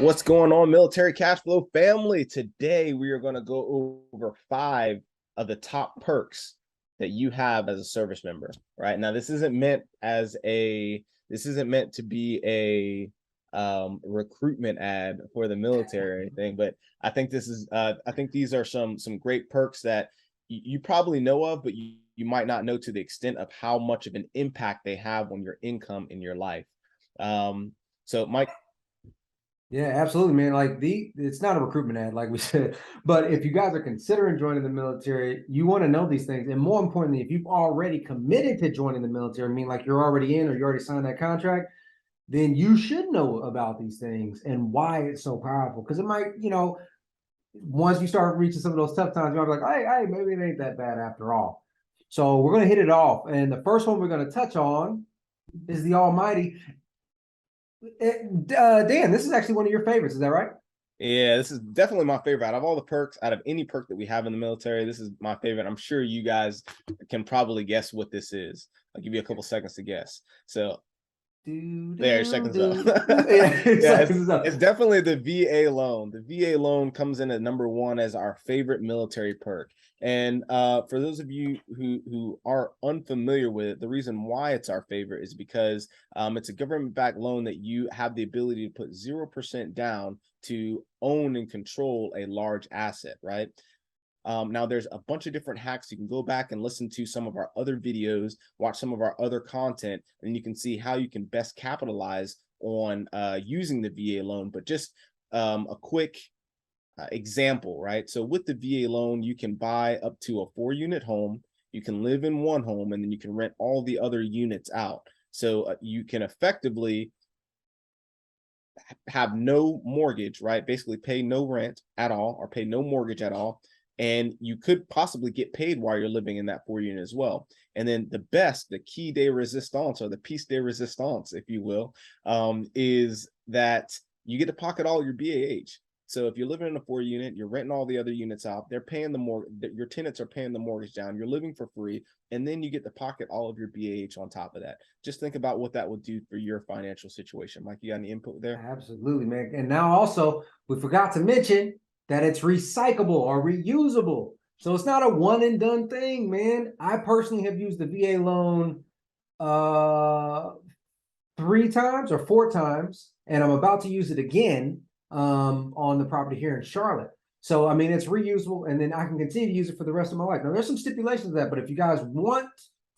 What's going on, military cash flow family? Today we are going to go over 5 of the top perks that you have as a service member. Right now, this isn't meant to be a recruitment ad for the military or anything, but I think these are some great perks that you probably know of, but you might not know to the extent of how much of an impact they have on your income in your life. So Mike. Yeah, absolutely, man. It's not a recruitment ad, like we said, but if you guys are considering joining the military, you want to know these things. And more importantly, if you've already committed to joining the military, I mean, like you're already in or you already signed that contract, then you should know about these things and why it's so powerful. Because it might, once you start reaching some of those tough times, you're like, hey, maybe it ain't that bad after all. So we're going to hit it off. And the first one we're going to touch on is the almighty. Dan, this is actually one of your favorites. Is that right? Yeah, this is definitely my favorite. Out of all the perks, out of any perk that we have in the military, this is my favorite. I'm sure you guys can probably guess what this is. I'll give you a couple seconds to guess. So seconds up. It's definitely the VA loan. The VA loan comes in at number 1 as our favorite military perk. And for those of you who are unfamiliar with it, the reason why it's our favorite is because it's a government-backed loan that you have the ability to put 0% down to own and control a large asset, right? Now, there's a bunch of different hacks. You can go back and listen to some of our other videos, watch some of our other content, and you can see how you can best capitalize on using the VA loan. But just a quick example, right? So with the VA loan, you can buy up to a 4-unit home. You can live in one home, and then you can rent all the other units out. So you can effectively have no mortgage, right? Basically pay no rent at all or pay no mortgage at all. And you could possibly get paid while you're living in that 4-unit as well. And then the key de resistance, or the piece de resistance, if you will, is that you get to pocket all your BAH. So if you're living in a 4-unit, you're renting all the other units out, they're paying the mortgage, your tenants are paying the mortgage down, you're living for free, and then you get to pocket all of your BAH on top of that. Just think about what that would do for your financial situation. Mike, you got any input there? Absolutely, man. And now also, we forgot to mention that it's recyclable or reusable. So it's not a one and done thing, man. I personally have used the VA loan 3 times or 4 times, and I'm about to use it again on the property here in Charlotte. So, I mean, it's reusable, and then I can continue to use it for the rest of my life. Now, there's some stipulations to that, but if you guys want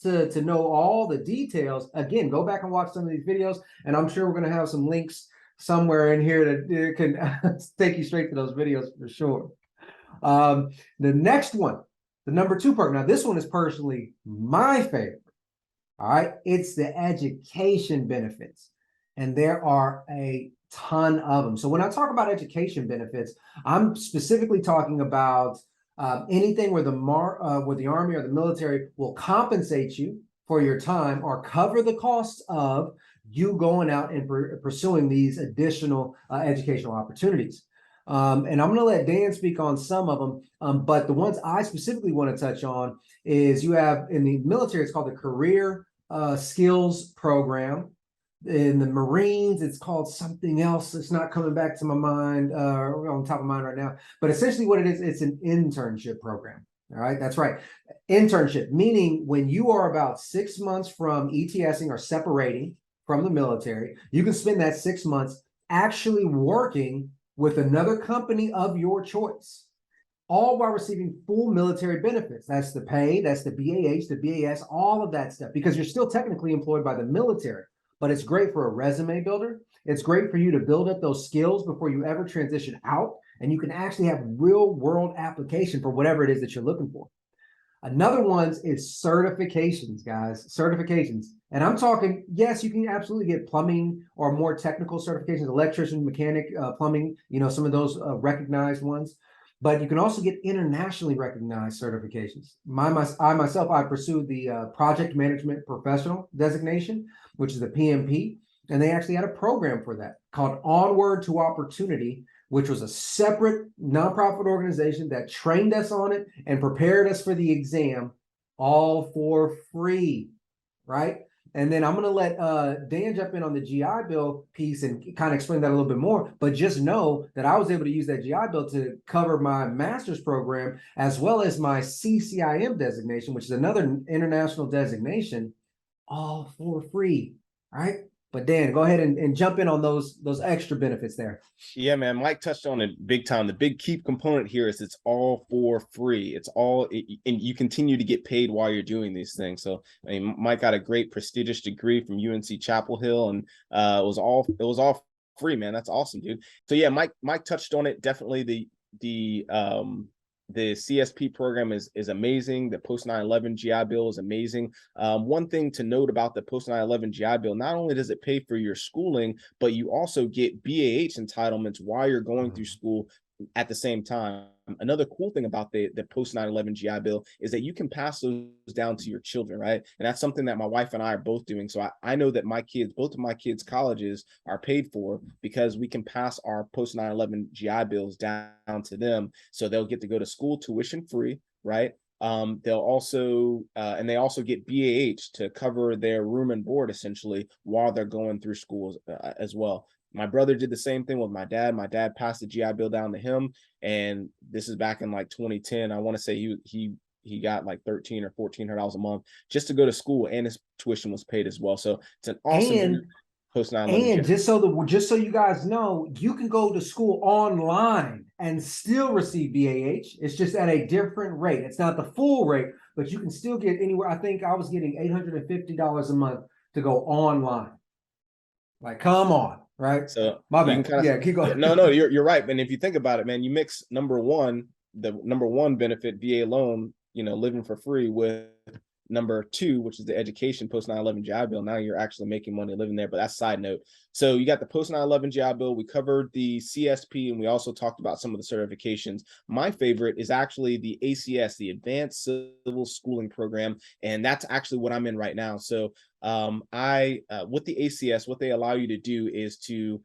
to know all the details, again, go back and watch some of these videos, and I'm sure we're going to have some links somewhere in here that can take you straight to those videos for sure. The next one, the number 2 perk. Now, this one is personally my favorite. All right. It's the education benefits. And there are a ton of them. So when I talk about education benefits, I'm specifically talking about anything where the Army or the military will compensate you for your time or cover the costs of you going out and pursuing these additional educational opportunities. And I'm going to let Dan speak on some of them, but the ones I specifically want to touch on is you have in the military, it's called the Career Skills Program. In the Marines, it's called something else. It's not coming back to my mind, on top of mind right now. But essentially what it is, it's an internship program. All right, that's right. Internship, meaning when you are about 6 months from ETSing or separating from the military, you can spend that 6 months actually working with another company of your choice, all while receiving full military benefits. That's the pay, that's the BAH, the BAS, all of that stuff, because you're still technically employed by the military. But it's great for a resume builder. It's great for you to build up those skills before you ever transition out, and you can actually have real world application for whatever it is that you're looking for. Another one is certifications, guys, certifications. And I'm talking, yes, you can absolutely get plumbing or more technical certifications, electrician, mechanic, plumbing, some of those recognized ones. But you can also get internationally recognized certifications. I pursued the Project Management Professional designation, which is the PMP. And they actually had a program for that called Onward to Opportunity, which was a separate nonprofit organization that trained us on it and prepared us for the exam, all for free, right? And then I'm going to let Dan jump in on the GI Bill piece and kind of explain that a little bit more. But just know that I was able to use that GI Bill to cover my master's program as well as my CCIM designation, which is another international designation, all for free. All right. But Dan, go ahead and jump in on those extra benefits there. Yeah, man, Mike touched on it big time. The big key component here is it's all for free. It's all, and you continue to get paid while you're doing these things. So, I mean, Mike got a great prestigious degree from UNC Chapel Hill, and it was all free, man. That's awesome, dude. So yeah, Mike touched on it. Definitely the CSP program is amazing. The post 9/11 GI Bill is amazing. One thing to note about the post 9/11 GI Bill, not only does it pay for your schooling, but you also get BAH entitlements while you're going through school at the same time. Another cool thing about the post 9/11 GI Bill is that you can pass those down to your children, right? And that's something that my wife and I are both doing. So I know that both of my kids' colleges are paid for because we can pass our post 9/11 GI Bills down to them. So they'll get to go to school tuition free, right? They'll also and they also get BAH to cover their room and board essentially while they're going through schools as well. My brother did the same thing with my dad. My dad passed the GI Bill down to him, and this is back in like 2010. I want to say he got like $1,300 or $1,400 a month just to go to school, and his tuition was paid as well. So it's an awesome post 9/11. And just so you guys know, you can go to school online and still receive BAH. It's just at a different rate. It's not the full rate, but you can still get anywhere. I think I was getting $850 a month to go online. Like, come on, right? So my bad. Keep going. No, you're right. And if you think about it, man, you mix the number one benefit, VA loan, living for free, with number two, which is the education post 9/11 GI Bill. Now you're actually making money living there, but that's side note. So you got the post 9/11 GI Bill. We covered the CSP, and we also talked about some of the certifications. My favorite is actually the ACS, the Advanced Civil Schooling Program, and that's actually what I'm in right now. So with the ACS, what they allow you to do is to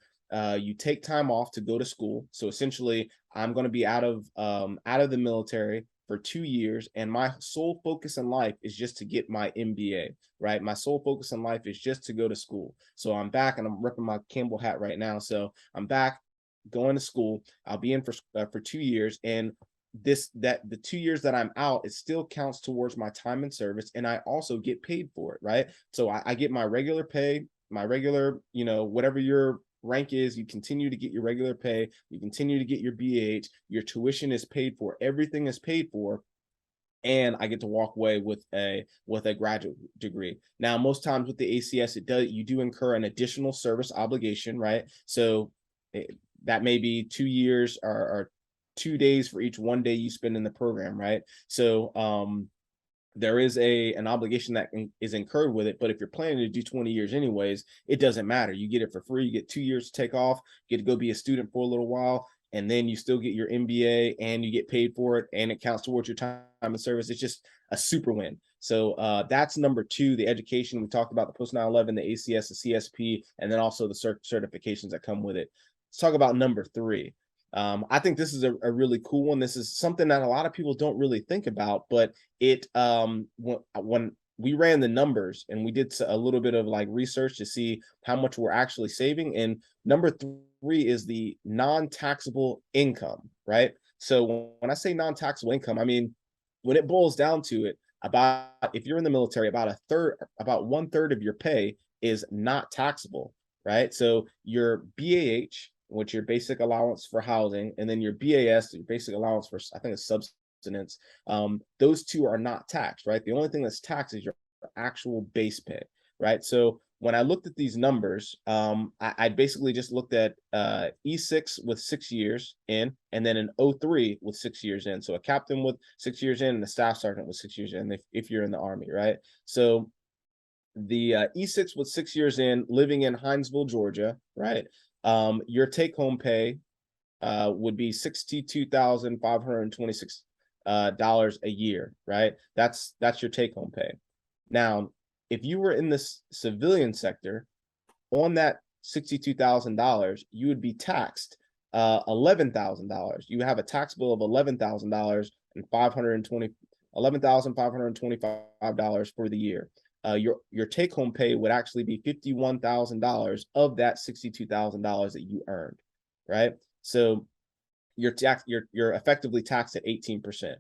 you take time off to go to school. So essentially, I'm going to be out of the military for 2 years, and my sole focus in life is just to get my MBA, right? My sole focus in life is just to go to school. So I'm back, and I'm ripping my Campbell hat right now. So I'm back going to school. I'll be in for 2 years, and the 2 years that I'm out, it still counts towards my time in service, and I also get paid for it, right? So I get my regular pay, my regular, whatever your rank is, you continue to get your regular pay, you continue to get your BH, your tuition is paid for, everything is paid for, and I get to walk away with a graduate degree. Now, most times with the ACS, you do incur an additional service obligation, right? So that may be 2 years or 2 days for each 1 day you spend in the program, right? So there is an obligation that is incurred with it, but if you're planning to do 20 years anyways, it doesn't matter. You get it for free. You get 2 years to take off, you get to go be a student for a little while, and then you still get your MBA, and you get paid for it, and it counts towards your time in service. It's just a super win. So that's number two, the education. We talked about the post 9/11, the ACS, the CSP, and then also the certifications that come with it. Let's talk about number three. I think this is a really cool one. This is something that a lot of people don't really think about, but it when we ran the numbers and we did a little bit of like research to see how much we're actually saving. And number three is the non-taxable income, right? So when I say non-taxable income, I mean, when it boils down to it, if you're in the military, about 1/3 of your pay is not taxable, right? So your BAH, which your basic allowance for housing, and then your BAS, your basic allowance for, I think it's subsistence, those two are not taxed, right? The only thing that's taxed is your actual base pay, right? So when I looked at these numbers, I basically just looked at E6 with 6 years in, and then an O3 with 6 years in. So a captain with 6 years in, and a staff sergeant with 6 years in, if you're in the Army, right? So the E6 with 6 years in, living in Hinesville, Georgia, right? Your take-home pay would be $62,526 a year, right? That's your take-home pay. Now, if you were in this civilian sector, on that $62,000, you would be taxed $11,000. You have a tax bill of $11,525 for the year. your take home pay would actually be $51,000 of that $62,000 that you earned, right? So you're effectively taxed at 18%.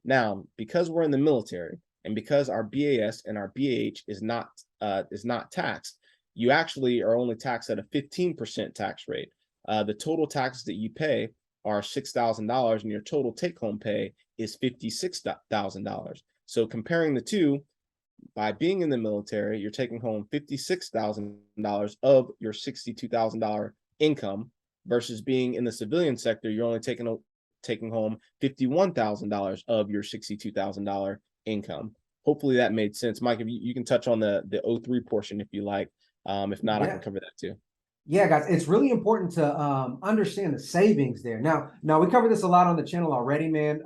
Now, because we're in the military and because our BAS and our BAH is not taxed, you actually are only taxed at a 15% tax rate. The total taxes that you pay are $6,000, and your total take home pay is $56,000. So comparing the two, by being in the military, you're taking home $56,000 of your $62,000 income, versus being in the civilian sector, you're only taking home $51,000 of your $62,000 income. Hopefully that made sense. Mike, if you can touch on the O3 portion if you like. If not, I can cover that too. Yeah, guys, it's really important to understand the savings there. Now we covered this a lot on the channel already, man.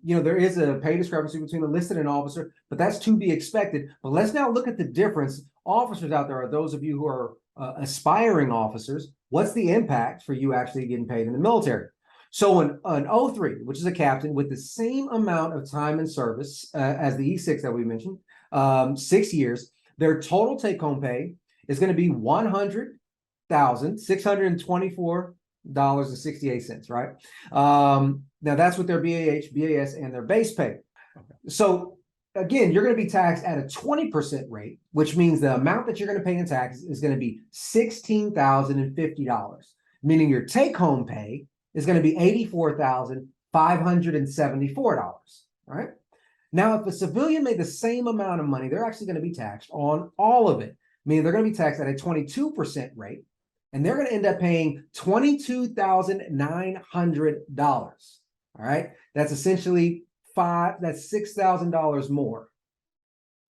There is a pay discrepancy between enlisted and officer, but that's to be expected. But let's now look at the difference. Officers out there are those of you who are aspiring officers. What's the impact for you actually getting paid in the military? So an O3, which is a captain with the same amount of time in service as the E6 that we mentioned, 6 years, their total take-home pay is going to be $100,624.68, right? Now that's with their BAH, BAS, and their base pay. Okay. So again, you're going to be taxed at a 20% rate, which means the amount that you're going to pay in taxes is going to be $16,050, meaning your take-home pay is going to be $84,574, right? Now, if a civilian made the same amount of money, they're actually going to be taxed on all of it, meaning they're going to be taxed at a 22% rate, and they're going to end up paying $22,900. All right, that's essentially that's $6,000 more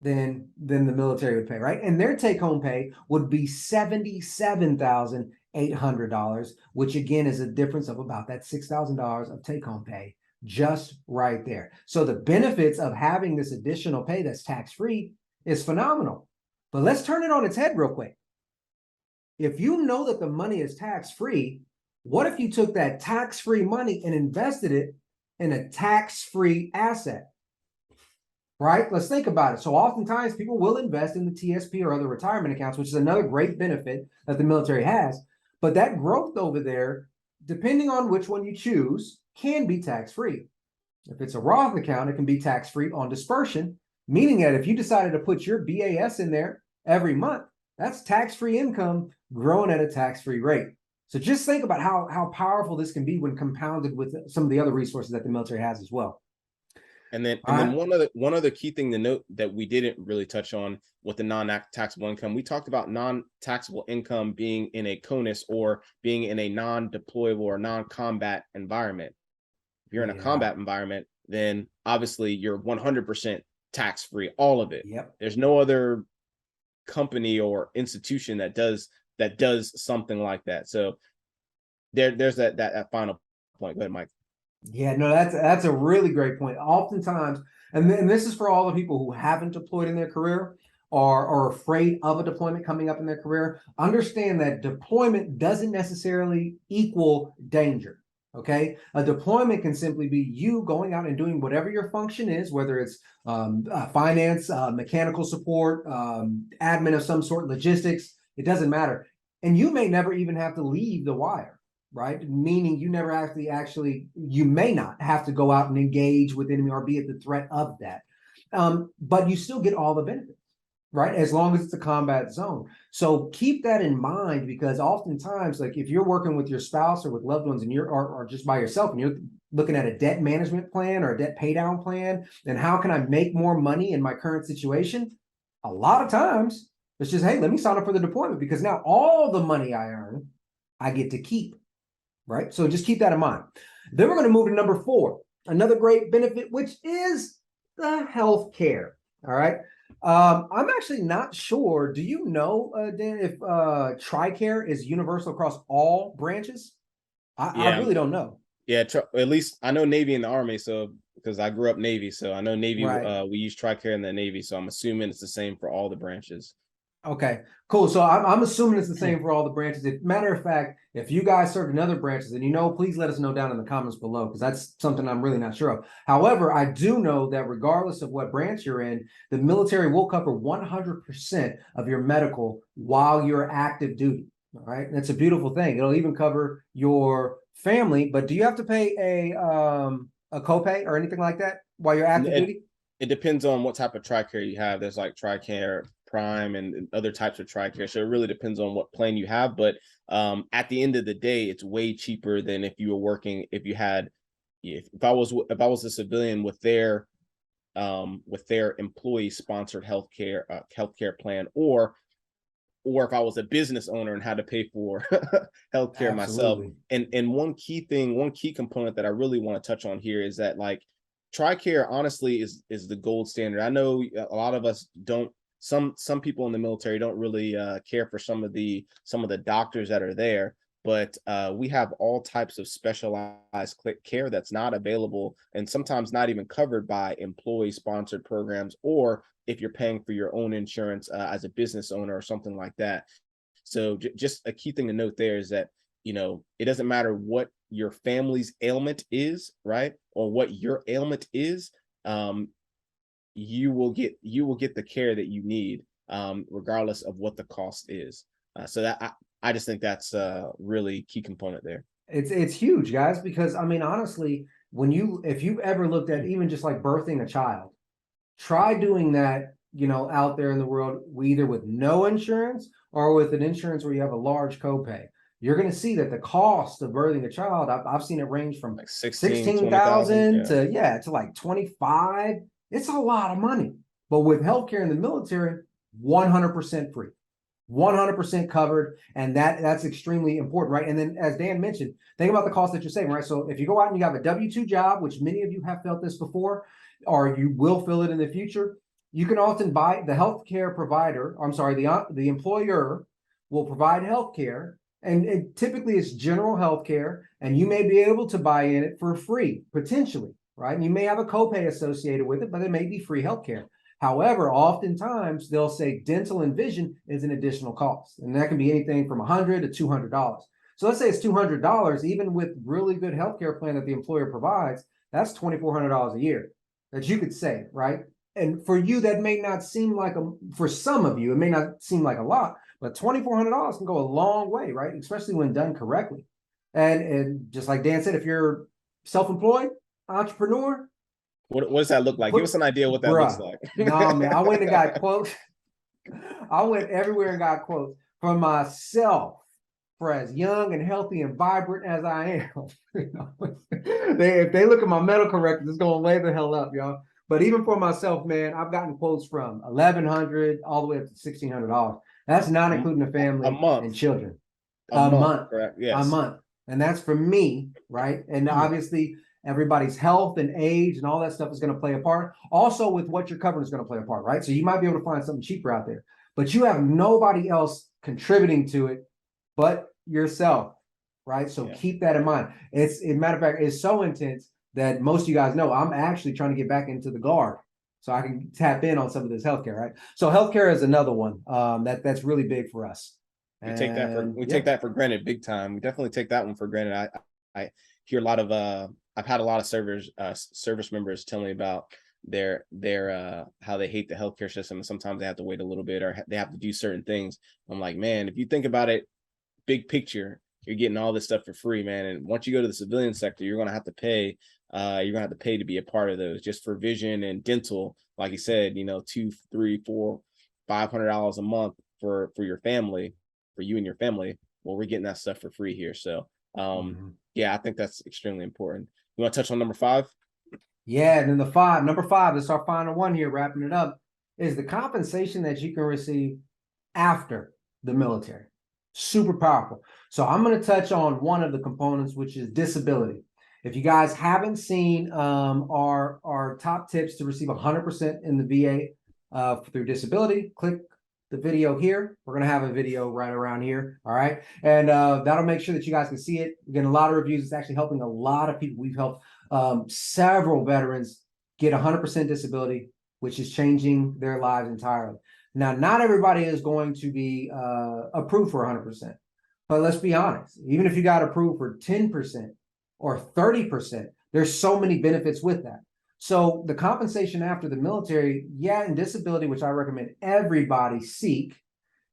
than the military would pay, right? And their take-home pay would be $77,800, which again is a difference of about that $6,000 of take-home pay just right there. So the benefits of having this additional pay that's tax-free is phenomenal. But let's turn it on its head real quick. If you know that the money is tax-free, what if you took that tax-free money and invested it in a tax-free asset? Right? Let's think about it. So oftentimes people will invest in the TSP or other retirement accounts, which is another great benefit that the military has. But that growth over there, depending on which one you choose, can be tax-free. If it's a Roth account, it can be tax-free on dispersion, meaning that if you decided to put your BAS in there every month, that's tax-free income growing at a tax-free rate. So just think about how powerful this can be when compounded with some of the other resources that the military has as well. And then one other key thing to note that we didn't really touch on with the non-taxable income, we talked about non-taxable income being in a CONUS or being in a non-deployable or non-combat environment. If you're in a combat environment, then obviously you're 100% tax-free, all of it. Yep. There's no other company or institution that does something like that. So there's that final point. Go ahead, Mike. Yeah, no, that's a really great point. Oftentimes, and this is for all the people who haven't deployed in their career or are afraid of a deployment coming up in their career, understand that deployment doesn't necessarily equal danger. Okay, a deployment can simply be you going out and doing whatever your function is, whether it's finance, mechanical support, admin of some sort, logistics, it doesn't matter. And you may never even have to leave the wire, right? Meaning you never actually, you may not have to go out and engage with enemy or be at the threat of that. But you still get all the benefits, right? As long as it's a combat zone. So keep that in mind, because oftentimes, like if you're working with your spouse or with loved ones and or just by yourself and you're looking at a debt management plan or a debt pay down plan, then how can I make more money in my current situation? A lot of times it's just, hey, let me sign up for the deployment, because now all the money I earn, I get to keep, right? So just keep that in mind. Then we're going to move to number 4, another great benefit, which is the health care. All right. I'm actually not sure. Do you know, Dan, if TRICARE is universal across all branches? I really don't know. Yeah, at least I know Navy and the Army, so because I grew up Navy, so I know Navy. Right. We use TRICARE in the Navy, so I'm assuming it's the same for all the branches. Okay, cool. So I'm assuming it's the same for all the branches. Matter of fact, if you guys served in other branches and please let us know down in the comments below, because that's something I'm really not sure of. However, I do know that regardless of what branch you're in, the military will cover 100% of your medical while you're active duty. All right, that's a beautiful thing. It'll even cover your family. But do you have to pay a copay or anything like that while you're active duty? It depends on what type of TRICARE you have. There's like TRICARE Prime and other types of TRICARE. So it really depends on what plan you have. But at the end of the day, it's way cheaper than if you were working. If I was a civilian with their employee sponsored healthcare plan, or if I was a business owner and had to pay for healthcare myself. And one key component that I really want to touch on here is that, like, TRICARE honestly is the gold standard. I know a lot of us don't. Some people in the military don't really care for some of the doctors that are there, but we have all types of specialized care that's not available and sometimes not even covered by employee sponsored programs, or if you're paying for your own insurance as a business owner or something like that. So just a key thing to note there is that, it doesn't matter what your family's ailment is, right? Or what your ailment is, you will get the care that you need, regardless of what the cost is. So that I just think that's a really key component there. It's huge, guys, because I mean, honestly, if you've ever looked at even just like birthing a child, try doing that, out there in the world, either with no insurance or with an insurance where you have a large copay. You're going to see that the cost of birthing a child, I've seen it range from like 16,000 to like 25. It's a lot of money. But with healthcare in the military, 100% free, 100% covered. And that's extremely important, right? And then, as Dan mentioned, think about the cost that you're saving, right? So if you go out and you have a W-2 job, which many of you have felt this before, or you will feel it in the future, you can often buy the healthcare provider. I'm sorry, the employer will provide healthcare, and typically it's general healthcare, and you may be able to buy in it for free, potentially, right? And you may have a copay associated with it, but it may be free healthcare. However, oftentimes they'll say dental and vision is an additional cost, and that can be anything from $100 to $200. So let's say it's $200, even with really good healthcare plan that the employer provides, that's $2,400 a year that you could save, right? And for you, that may not seem like for some of you, it may not seem like a lot, but $2,400 can go a long way, right? Especially when done correctly. And just like Dan said, if you're self-employed, entrepreneur, what does that look like? Give us an idea what that looks like. No, man, I went and got quotes. I went everywhere and got quotes for myself, for as young and healthy and vibrant as I am. If they look at my medical records, it's gonna lay the hell up, y'all. But even for myself, man, I've gotten quotes from $1,100 all the way up to $1,600. That's not including the family and children. A month, correct? Yes. A month, and that's for me, right? And obviously, everybody's health and age and all that stuff is going to play a part. Also, with what you're covering is going to play a part, right? So you might be able to find something cheaper out there, but you have nobody else contributing to it but yourself, right? So keep that in mind. Matter of fact, it's so intense that most of you guys know I'm actually trying to get back into the Guard so I can tap in on some of this healthcare, right? So healthcare is another one that's really big for us. We take that for granted big time. We definitely take that one for granted. I hear a lot of I've had a lot of service members tell me about their how they hate the healthcare system, and sometimes they have to wait a little bit or they have to do certain things. I'm like, man, if you think about it, big picture, you're getting all this stuff for free, man. And once you go to the civilian sector, you're gonna have to pay. You're gonna have to pay to be a part of those, just for vision and dental. Like you said, $200, $300, $400, $500 a month for your family, for you and your family. Well, we're getting that stuff for free here. So yeah, I think that's extremely important. You want to touch on number 5? Yeah, and then number 5, that's our final one here, wrapping it up, is the compensation that you can receive after the military. Super powerful. So I'm going to touch on one of the components, which is disability. If you guys haven't seen our top tips to receive 100% in the VA through disability, click the video here. We're going to have a video right around here. All right. And that'll make sure that you guys can see it. We're getting a lot of reviews. It's actually helping a lot of people. We've helped several veterans get 100% disability which is changing their lives entirely. Now, not everybody is going to be approved for 100%, but let's be honest, even if you got approved for 10% or 30%, there's so many benefits with that. So the compensation after the military, yeah, and disability, which I recommend everybody seek.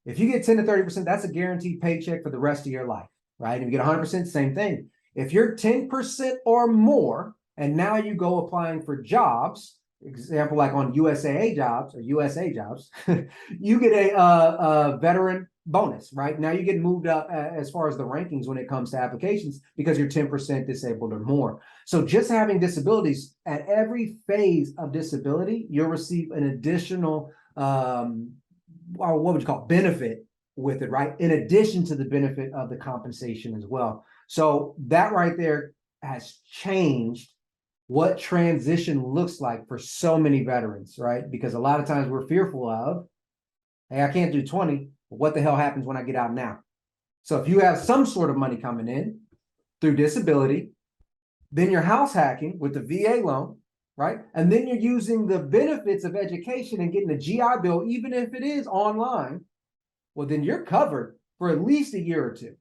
If you get 10 to 30%, that's a guaranteed paycheck for the rest of your life, right? If you get 100%, same thing. If you're 10% or more, and now you go applying for jobs, example, like on USA jobs, you get a veteran bonus, right? Now you get moved up as far as the rankings when it comes to applications because you're 10% disabled or more. So just having disabilities at every phase of disability, you'll receive an additional, what would you call it, benefit with it, right? In addition to the benefit of the compensation as well. So that right there has changed what transition looks like for so many veterans, right? Because a lot of times we're fearful of, hey, I can't do 20, but what the hell happens when I get out now? So if you have some sort of money coming in through disability, then you're house hacking with the VA loan, right? And then you're using the benefits of education and getting a GI Bill, even if it is online, well, then you're covered for at least a year or two.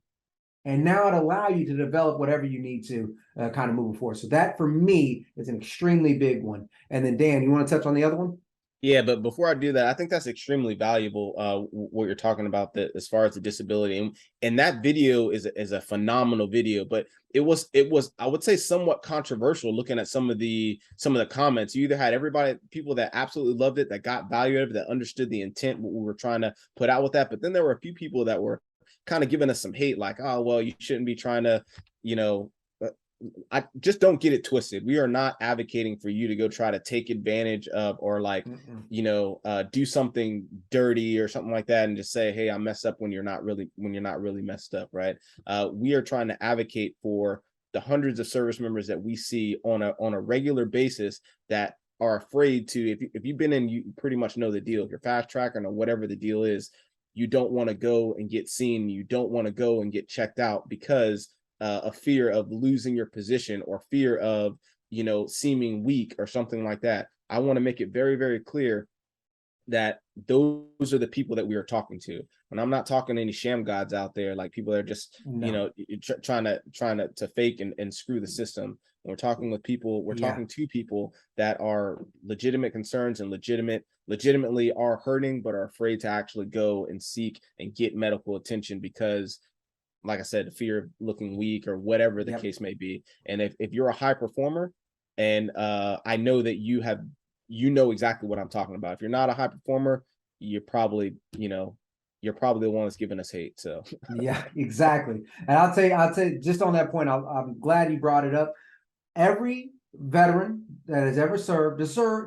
And now it allows you to develop whatever you need to kind of moving forward. So that for me is an extremely big one. And then Dan, you want to touch on the other one? Yeah, but before I do that, I think that's extremely valuable. What you're talking about, as far as the disability, and that video is a phenomenal video. But it was I would say somewhat controversial. Looking at some of the comments, you either had people that absolutely loved it, that got value out of it, that understood the intent, what we were trying to put out with that. But then there were a few people that were kind of giving us some hate, like, oh well, you shouldn't be trying to, I just don't get it twisted. We are not advocating for you to go try to take advantage of, or like, do something dirty or something like that and just say, hey, I messed up when you're not really messed up, right? We are trying to advocate for the hundreds of service members that we see on a regular basis that are afraid to, if you've been in, you pretty much know the deal. If you're fast tracking or whatever the deal is, you don't want to go and get seen. You don't want to go and get checked out because a fear of losing your position or fear of, seeming weak or something like that. I want to make it very, very clear that those are the people that we are talking to. And I'm not talking to any sham gods out there, like people that are just, trying to fake and screw the system. We're talking with people, talking to people that are legitimate concerns and legitimately are hurting, but are afraid to actually go and seek and get medical attention because, like I said, the fear of looking weak or whatever the case may be. And if you're a high performer, and I know that you know exactly what I'm talking about. If you're not a high performer, you're probably the one that's giving us hate. So yeah, exactly. And I'll tell you just on that point, I'm glad you brought it up. Every veteran that has ever served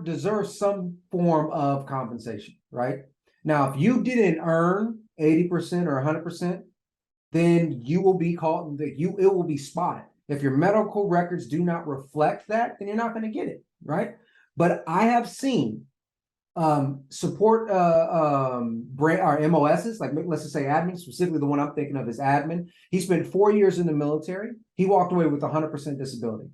deserves some form of compensation, right? Now, if you didn't earn 80% or 100%, then you will be called, it will be spotted. If your medical records do not reflect that, then you're not going to get it, right? But I have seen support brand or MOSs, like let's just say admin, specifically the one I'm thinking of is admin. He spent 4 years in the military. He walked away with 100% disability.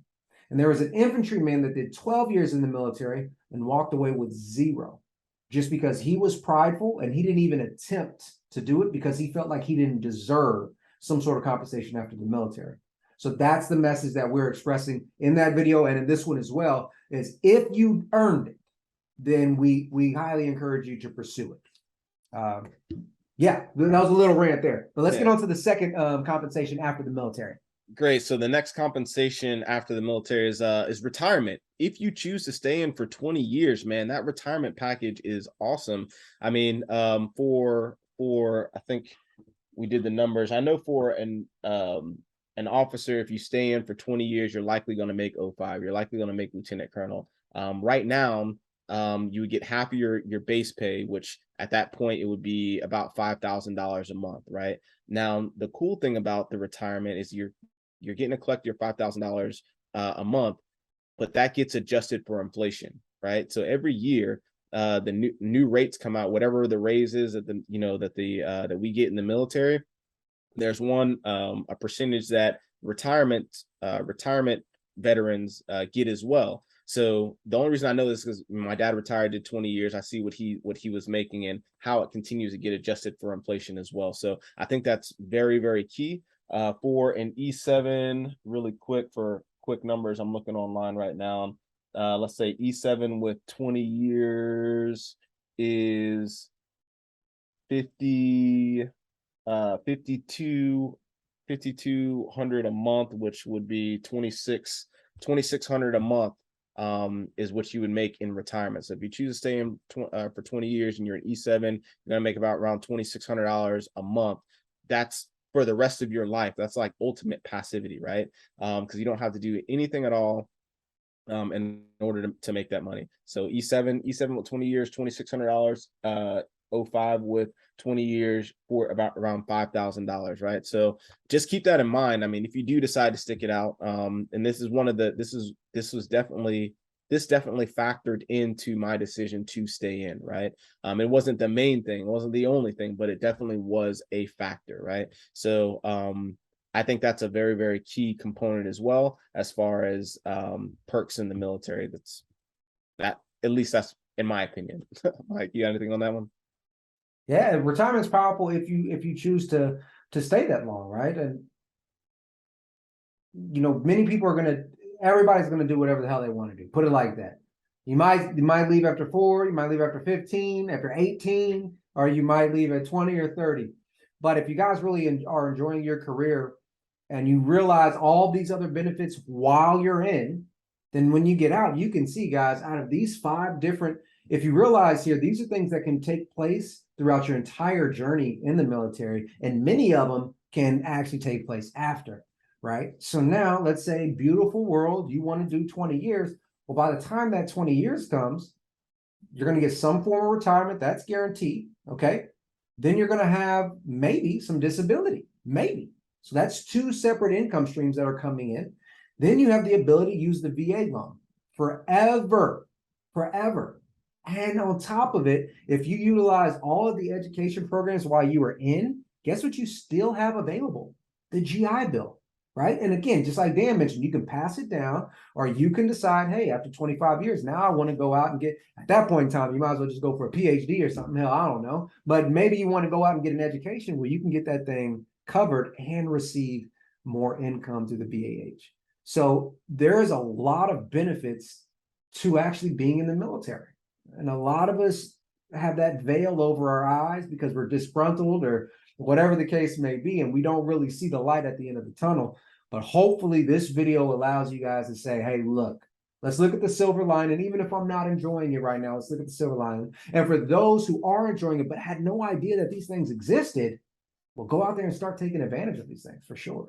And there was an infantryman that did 12 years in the military and walked away with 0, just because he was prideful and he didn't even attempt to do it because he felt like he didn't deserve some sort of compensation after the military. So that's the message that we're expressing in that video and in this one as well, is if you earned it, then we highly encourage you to pursue it. Yeah, that was a little rant there. But let's get on to the second compensation after the military. Great. So the next compensation after the military is retirement. If you choose to stay in for 20 years, man, that retirement package is awesome. I mean, for I think we did the numbers. I know for an officer, if you stay in for 20 years, you're likely going to make 05. You're likely going to make lieutenant colonel. Right now, you would get half of your base pay, which at that point it would be about $5,000 a month, right? Now, the cool thing about the retirement is you're getting to collect your $5,000 a month, but that gets adjusted for inflation, right? So every year, the new rates come out, whatever the raise is that that we get in the military. There's a percentage that retirement veterans get as well. So the only reason I know this is because my dad retired, did 20 years. I see what he was making and how it continues to get adjusted for inflation as well. So I think that's very, very key. For an E7, really quick for quick numbers, I'm looking online right now. Let's say E7 with 20 years is 5200 a month, which would be 2600 a month, is what you would make in retirement. So if you choose to stay in for 20 years and you're an E7, you're gonna make about around $2600 a month. That's for the rest of your life. That's like ultimate passivity, right? Because you don't have to do anything at all in order to make that money. So E7 with 20 years, $2600. 05 with 20 years for about around $5,000, right? So just keep that in mind. I mean, if you do decide to stick it out, and this definitely factored into my decision to stay in, right? It wasn't the main thing, it wasn't the only thing, but it definitely was a factor, right? So I think that's a very, very key component as well, as far as perks in the military. At least that's in my opinion. Like, you got anything on that one? Yeah, retirement's powerful if you choose to stay that long, right? And many people everybody's gonna do whatever the hell they want to do. Put it like that. You might leave after 4, you might leave after 15, after 18, or you might leave at 20 or 30. But if you guys really are enjoying your career and you realize all these other benefits while you're in, then when you get out, you can see, guys, out of these 5 different, if you realize here, these are things that can take place throughout your entire journey in the military, and many of them can actually take place after, right? So now, let's say, beautiful world, you want to do 20 years. Well, by the time that 20 years comes, you're going to get some form of retirement. That's guaranteed, okay? Then you're going to have maybe some disability, maybe. So that's 2 separate income streams that are coming in. Then you have the ability to use the VA loan forever. And on top of it, if you utilize all of the education programs while you were in, guess what you still have available? The GI Bill, right? And again, just like Dan mentioned, you can pass it down, or you can decide, hey, after 25 years, now I want to go out and get, at that point in time, you might as well just go for a PhD or something. Hell, I don't know. But maybe you want to go out and get an education where you can get that thing covered and receive more income through the BAH. So there is a lot of benefits to actually being in the military. And a lot of us have that veil over our eyes because we're disgruntled or whatever the case may be, and we don't really see the light at the end of the tunnel. But hopefully this video allows you guys to say, hey, look, let's look at the silver lining. Even if I'm not enjoying it right now, let's look at the silver lining. And for those who are enjoying it but had no idea that these things existed, well, go out there and start taking advantage of these things for sure.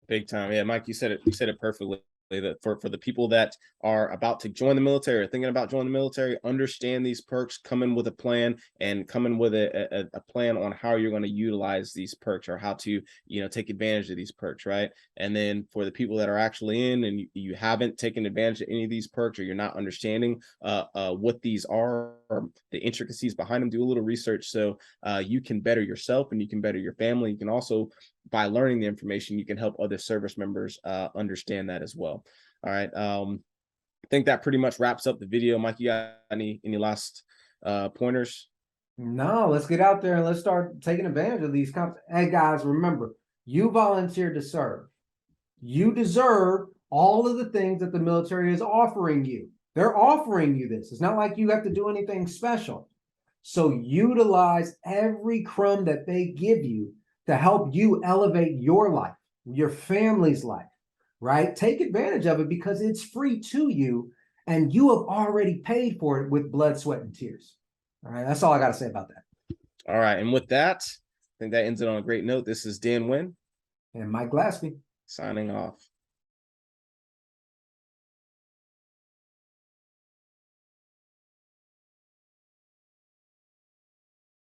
Big time. Yeah, Mike, you said it perfectly. That for the people that are about to join the military or thinking about joining the military, understand these perks, come in with a plan, and come in with a plan on how you're going to utilize these perks, or how to take advantage of these perks, right? And then for the people that are actually in and you haven't taken advantage of any of these perks, or you're not understanding what these are, or the intricacies behind them, do a little research so you can better yourself and you can better your family. You can also, by learning the information, you can help other service members understand that as well. All right. I think that pretty much wraps up the video. Mike, you got any last pointers? No, let's get out there and let's start taking advantage of these comps. Hey guys, remember, you volunteered to serve. You deserve all of the things that the military is offering you. They're offering you this. It's not like you have to do anything special. So utilize every crumb that they give you to help you elevate your life, your family's life, right? Take advantage of it because it's free to you and you have already paid for it with blood, sweat, and tears. All right, that's all I got to say about that. All right, and with that, I think that ends it on a great note. This is Dan Wynn. And Mike Glaspie. Signing off.